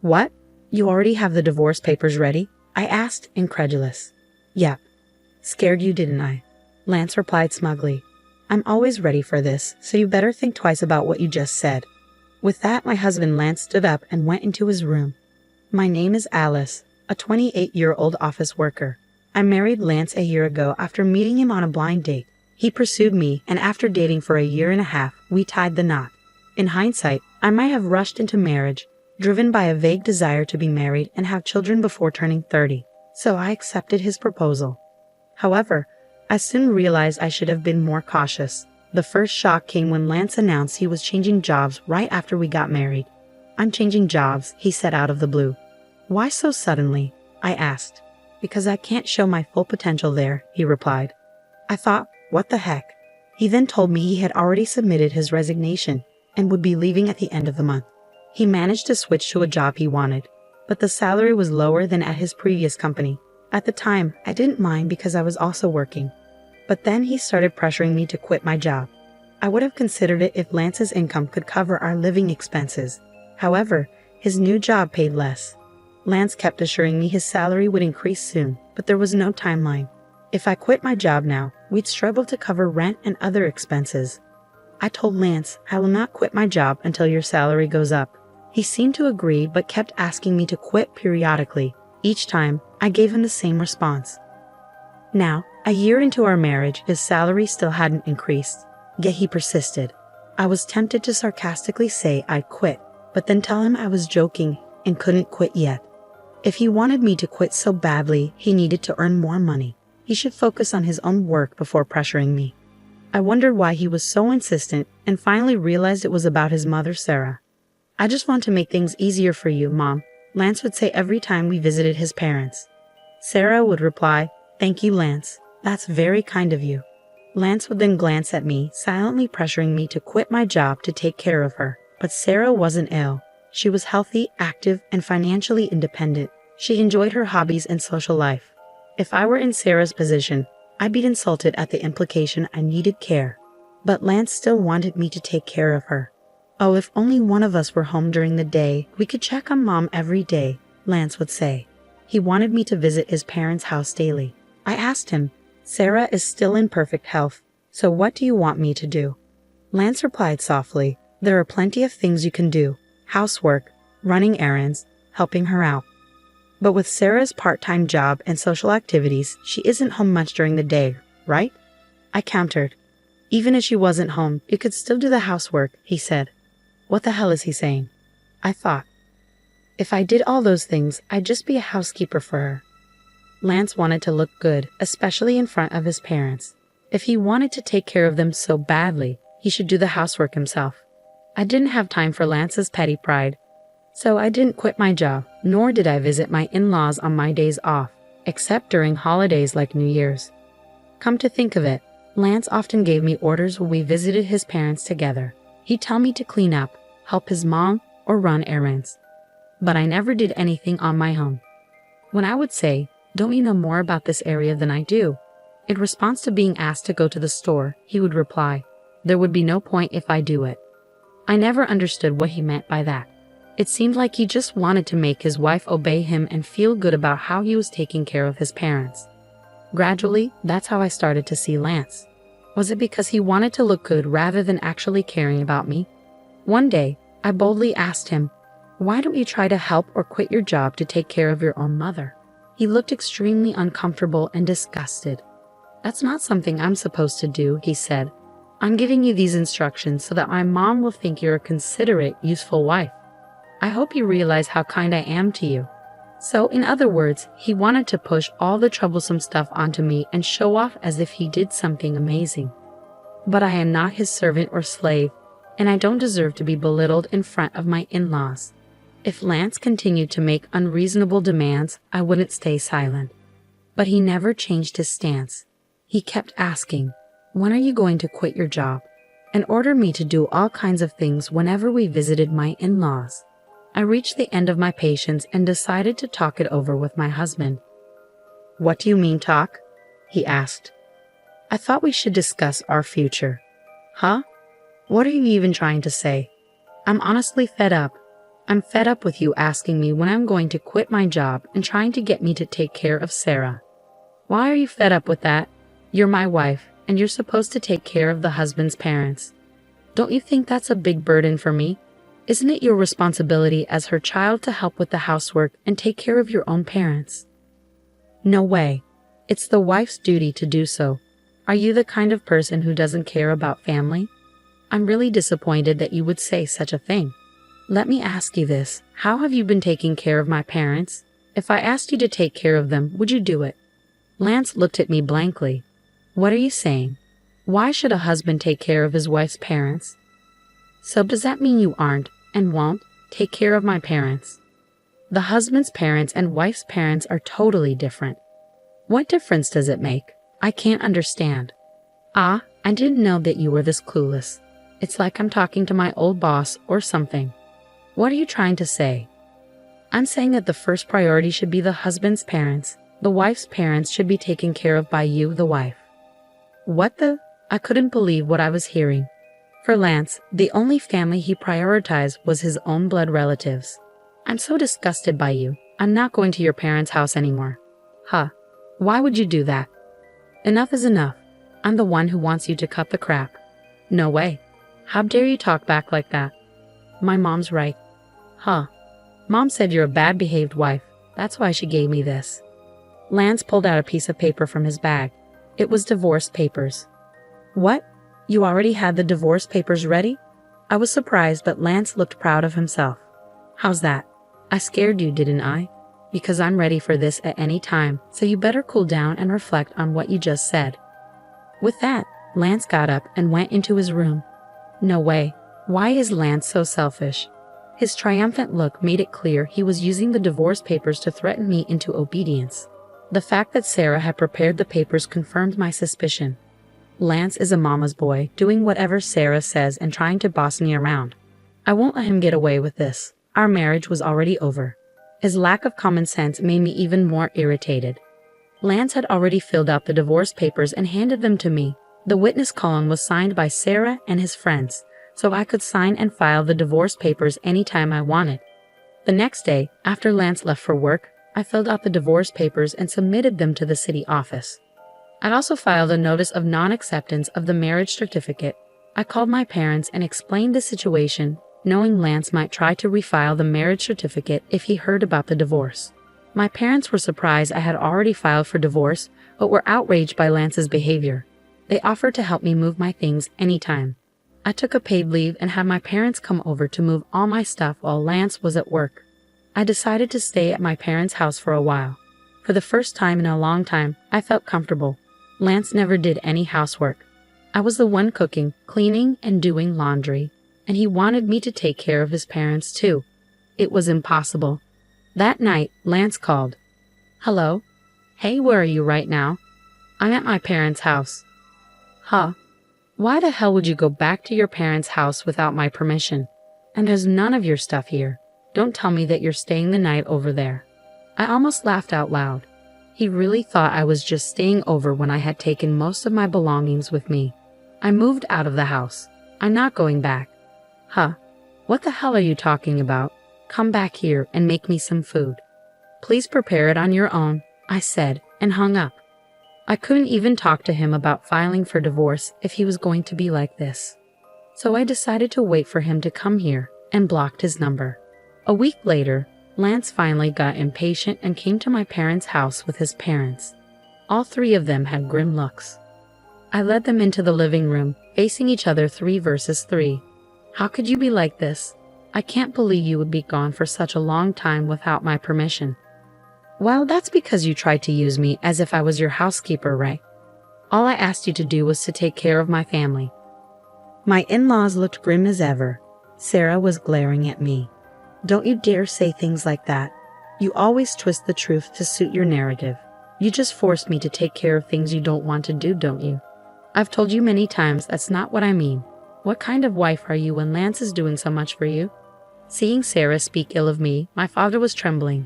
What? You already have the divorce papers ready? I asked, incredulous. Yep. Scared you, didn't I? Lance replied smugly. I'm always ready for this, so you better think twice about what you just said. With that, my husband Lance stood up and went into his room. My name is Alice, a 28-year-old office worker. I married Lance a year ago after meeting him on a blind date. He pursued me, and after dating for a year and a half, we tied the knot. In hindsight, I might have rushed into marriage, driven by a vague desire to be married and have children before turning 30, so I accepted his proposal. However, I soon realized I should have been more cautious. The first shock came when Lance announced he was changing jobs right after we got married. I'm changing jobs, he said out of the blue. Why so suddenly? I asked. Because I can't show my full potential there, he replied. I thought, what the heck? He then told me he had already submitted his resignation and would be leaving at the end of the month. He managed to switch to a job he wanted, but the salary was lower than at his previous company. At the time, I didn't mind because I was also working. But then he started pressuring me to quit my job. I would have considered it if Lance's income could cover our living expenses. However, his new job paid less. Lance kept assuring me his salary would increase soon, but there was no timeline. If I quit my job now, we'd struggle to cover rent and other expenses. I told Lance, I will not quit my job until your salary goes up. He seemed to agree but kept asking me to quit periodically. Each time, I gave him the same response. Now, a year into our marriage, his salary still hadn't increased, yet he persisted. I was tempted to sarcastically say I'd quit, but then tell him I was joking and couldn't quit yet. If he wanted me to quit so badly, he needed to earn more money. He should focus on his own work before pressuring me. I wondered why he was so insistent and finally realized it was about his mother, Sarah. I just want to make things easier for you, Mom, Lance would say every time we visited his parents. Sarah would reply, Thank you, Lance. That's very kind of you. Lance would then glance at me, silently pressuring me to quit my job to take care of her. But Sarah wasn't ill. She was healthy, active, and financially independent. She enjoyed her hobbies and social life. If I were in Sarah's position, I'd be insulted at the implication I needed care. But Lance still wanted me to take care of her. Oh, if only one of us were home during the day, we could check on Mom every day, Lance would say. He wanted me to visit his parents' house daily. I asked him, Sarah is still in perfect health, so what do you want me to do? Lance replied softly, There are plenty of things you can do. Housework, running errands, helping her out. But with Sarah's part-time job and social activities, she isn't home much during the day, right? I countered. Even if she wasn't home, you could still do the housework, he said. What the hell is he saying? I thought. If I did all those things, I'd just be a housekeeper for her. Lance wanted to look good, especially in front of his parents. If he wanted to take care of them so badly, he should do the housework himself. I didn't have time for Lance's petty pride, so I didn't quit my job, nor did I visit my in-laws on my days off, except during holidays like New Year's. Come to think of it, Lance often gave me orders when we visited his parents together. He'd tell me to clean up, help his mom, or run errands. But I never did anything on my own. When I would say, Don't you know more about this area than I do? In response to being asked to go to the store, he would reply, There would be no point if I do it. I never understood what he meant by that. It seemed like he just wanted to make his wife obey him and feel good about how he was taking care of his parents. Gradually, that's how I started to see Lance. Was it because he wanted to look good rather than actually caring about me? One day, I boldly asked him, Why don't you try to help or quit your job to take care of your own mother? He looked extremely uncomfortable and disgusted. That's not something I'm supposed to do, he said. I'm giving you these instructions so that my mom will think you're a considerate, useful wife. I hope you realize how kind I am to you. So, in other words, he wanted to push all the troublesome stuff onto me and show off as if he did something amazing. But I am not his servant or slave, and I don't deserve to be belittled in front of my in-laws. If Lance continued to make unreasonable demands, I wouldn't stay silent. But he never changed his stance. He kept asking, When are you going to quit your job? And ordered me to do all kinds of things whenever we visited my in-laws. I reached the end of my patience and decided to talk it over with my husband. What do you mean talk? He asked. I thought we should discuss our future. Huh? What are you even trying to say? I'm honestly fed up. I'm fed up with you asking me when I'm going to quit my job and trying to get me to take care of Sarah. Why are you fed up with that? You're my wife, and you're supposed to take care of the husband's parents. Don't you think that's a big burden for me? Isn't it your responsibility as her child to help with the housework and take care of your own parents? No way. It's the wife's duty to do so. Are you the kind of person who doesn't care about family? I'm really disappointed that you would say such a thing. Let me ask you this. How have you been taking care of my parents? If I asked you to take care of them, would you do it? Lance looked at me blankly. What are you saying? Why should a husband take care of his wife's parents? So does that mean you aren't, and won't, take care of my parents? The husband's parents and wife's parents are totally different. What difference does it make? I can't understand. Ah, I didn't know that you were this clueless. It's like I'm talking to my old boss or something. What are you trying to say? I'm saying that the first priority should be the husband's parents. The wife's parents should be taken care of by you, the wife. What the? I couldn't believe what I was hearing. For Lance, the only family he prioritized was his own blood relatives. I'm so disgusted by you. I'm not going to your parents' house anymore. Huh. Why would you do that? Enough is enough. I'm the one who wants you to cut the crap. No way. How dare you talk back like that? My mom's right. Huh. Mom said you're a bad-behaved wife. That's why she gave me this. Lance pulled out a piece of paper from his bag. It was divorce papers. What? You already had the divorce papers ready? I was surprised, but Lance looked proud of himself. How's that? I scared you, didn't I? Because I'm ready for this at any time, so you better cool down and reflect on what you just said. With that, Lance got up and went into his room. No way. Why is Lance so selfish? His triumphant look made it clear he was using the divorce papers to threaten me into obedience. The fact that Sarah had prepared the papers confirmed my suspicion. Lance is a mama's boy, doing whatever Sarah says and trying to boss me around. I won't let him get away with this. Our marriage was already over. His lack of common sense made me even more irritated. Lance had already filled out the divorce papers and handed them to me. The witness column was signed by Sarah and his friends, so I could sign and file the divorce papers anytime I wanted. The next day, after Lance left for work, I filled out the divorce papers and submitted them to the city office. I also filed a notice of non-acceptance of the marriage certificate. I called my parents and explained the situation, knowing Lance might try to refile the marriage certificate if he heard about the divorce. My parents were surprised I had already filed for divorce, but were outraged by Lance's behavior. They offered to help me move my things anytime. I took a paid leave and had my parents come over to move all my stuff while Lance was at work. I decided to stay at my parents' house for a while. For the first time in a long time, I felt comfortable. Lance never did any housework. I was the one cooking, cleaning, and doing laundry, and he wanted me to take care of his parents too. It was impossible. That night, Lance called. Hello? Hey, where are you right now? I'm at my parents' house. Huh? Why the hell would you go back to your parents' house without my permission? And there's none of your stuff here. Don't tell me that you're staying the night over there. I almost laughed out loud. He really thought I was just staying over when I had taken most of my belongings with me. I moved out of the house. I'm not going back. Huh? What the hell are you talking about? Come back here and make me some food. Please prepare it on your own, I said, and hung up. I couldn't even talk to him about filing for divorce if he was going to be like this. So I decided to wait for him to come here and blocked his number. A week later, Lance finally got impatient and came to my parents' house with his parents. All three of them had grim looks. I led them into the living room, facing each other 3 versus 3. How could you be like this? I can't believe you would be gone for such a long time without my permission. Well, that's because you tried to use me as if I was your housekeeper, right? All I asked you to do was to take care of my family. My in-laws looked grim as ever. Sarah was glaring at me. Don't you dare say things like that. You always twist the truth to suit your narrative. You just forced me to take care of things you don't want to do, don't you? I've told you many times that's not what I mean. What kind of wife are you when Lance is doing so much for you? Seeing Sarah speak ill of me, my father was trembling.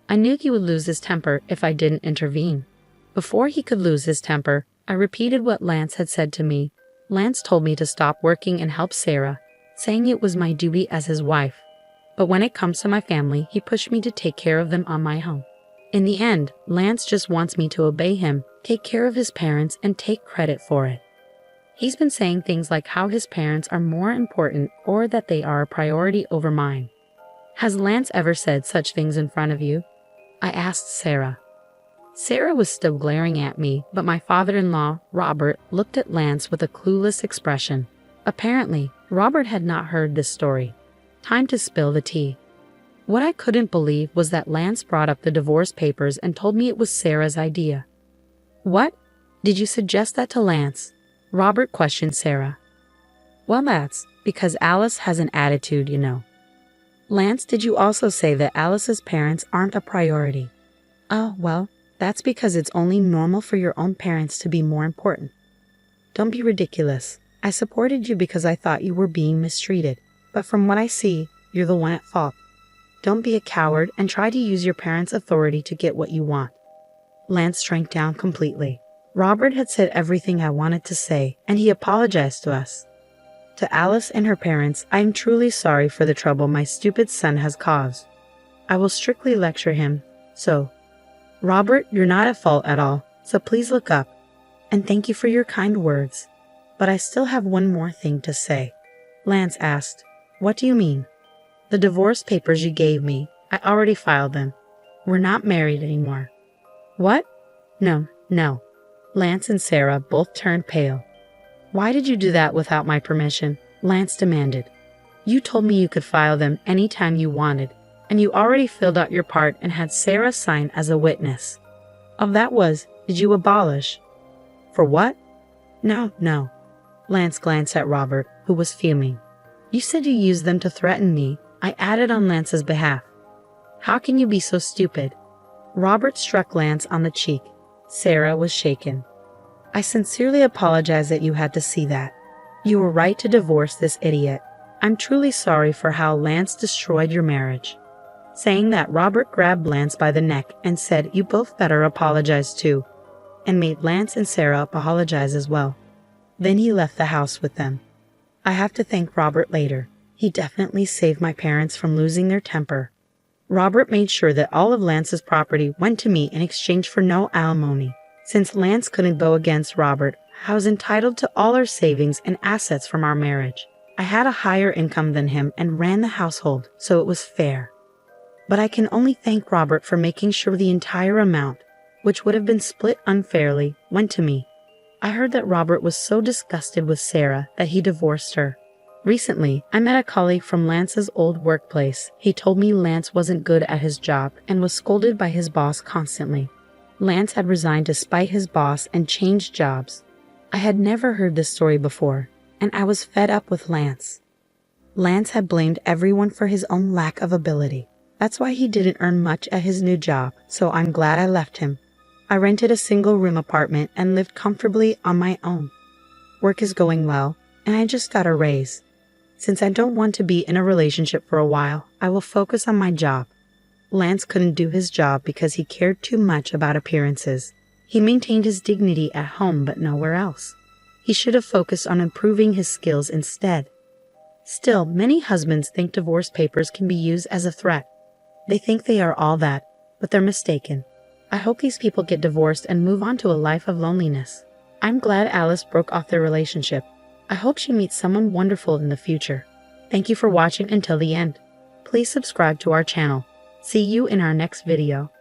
I knew he would lose his temper if I didn't intervene. Before he could lose his temper, I repeated what Lance had said to me. Lance told me to stop working and help Sarah, saying it was my duty as his wife. But when it comes to my family, he pushed me to take care of them on my own. In the end, Lance just wants me to obey him, take care of his parents, and take credit for it. He's been saying things like how his parents are more important or that they are a priority over mine. Has Lance ever said such things in front of you? I asked Sarah. Sarah was still glaring at me, but my father-in-law, Robert, looked at Lance with a clueless expression. Apparently, Robert had not heard this story. Time to spill the tea. What I couldn't believe was that Lance brought up the divorce papers and told me it was Sarah's idea. What? Did you suggest that to Lance? Robert questioned Sarah. Well, that's because Alice has an attitude, you know. Lance, did you also say that Alice's parents aren't a priority? Oh, well, that's because it's only normal for your own parents to be more important. Don't be ridiculous. I supported you because I thought you were being mistreated, but from what I see, you're the one at fault. Don't be a coward and try to use your parents' authority to get what you want. Lance shrank down completely. Robert had said everything I wanted to say, and he apologized to us. To Alice and her parents, I am truly sorry for the trouble my stupid son has caused. I will strictly lecture him, so... Robert, you're not at fault at all, so please look up. And thank you for your kind words. But I still have one more thing to say. Lance asked, What do you mean? The divorce papers you gave me, I already filed them. We're not married anymore. What? No. Lance and Sarah both turned pale. Why did you do that without my permission? Lance demanded. You told me you could file them anytime you wanted, and you already filled out your part and had Sarah sign as a witness. Of that was, did you abolish? For what? No. Lance glanced at Robert, who was fuming. You said you used them to threaten me. I added on Lance's behalf. How can you be so stupid? Robert struck Lance on the cheek. Sarah was shaken. I sincerely apologize that you had to see that. You were right to divorce this idiot. I'm truly sorry for how Lance destroyed your marriage. Saying that, Robert grabbed Lance by the neck and said, You both better apologize too, and made Lance and Sarah apologize as well. Then he left the house with them. I have to thank Robert later. He definitely saved my parents from losing their temper. Robert made sure that all of Lance's property went to me in exchange for no alimony. Since Lance couldn't go against Robert, I was entitled to all our savings and assets from our marriage. I had a higher income than him and ran the household, so it was fair. But I can only thank Robert for making sure the entire amount, which would have been split unfairly, went to me. I heard that Robert was so disgusted with Sarah that he divorced her. Recently, I met a colleague from Lance's old workplace. He told me Lance wasn't good at his job and was scolded by his boss constantly. Lance had resigned to spite his boss and changed jobs. I had never heard this story before, and I was fed up with Lance. Lance had blamed everyone for his own lack of ability. That's why he didn't earn much at his new job, so I'm glad I left him. I rented a single-room apartment and lived comfortably on my own. Work is going well, and I just got a raise. Since I don't want to be in a relationship for a while, I will focus on my job. Lance couldn't do his job because he cared too much about appearances. He maintained his dignity at home but nowhere else. He should have focused on improving his skills instead. Still, many husbands think divorce papers can be used as a threat. They think they are all that, but they're mistaken. I hope these people get divorced and move on to a life of loneliness. I'm glad Alice broke off their relationship. I hope she meets someone wonderful in the future. Thank you for watching until the end. Please subscribe to our channel. See you in our next video.